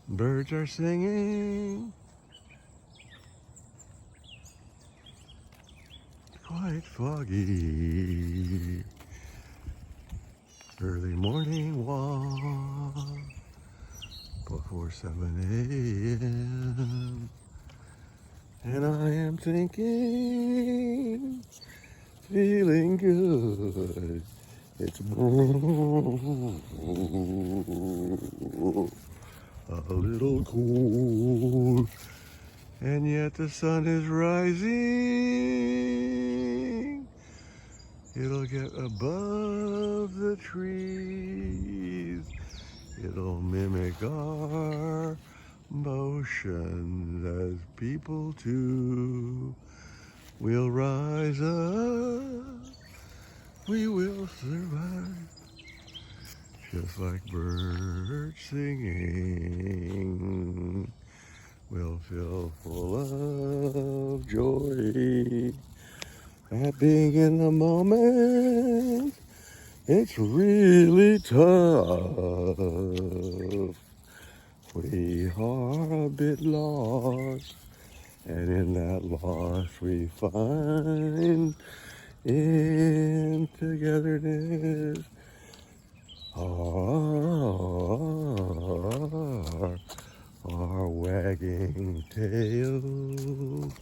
Birds are singing quite foggy. Early morning walk before 7 a.m. And I am thinking, feeling good. It's a little cool, and yet the sun is rising. It'll get above the trees. It'll mimic our motions as people too. We'll rise up, we will survive, just like birds singing. We'll feel full of joy at being in the moment. It's really tough. We are a bit lost, and in that loss we find in togetherness our wagging tails.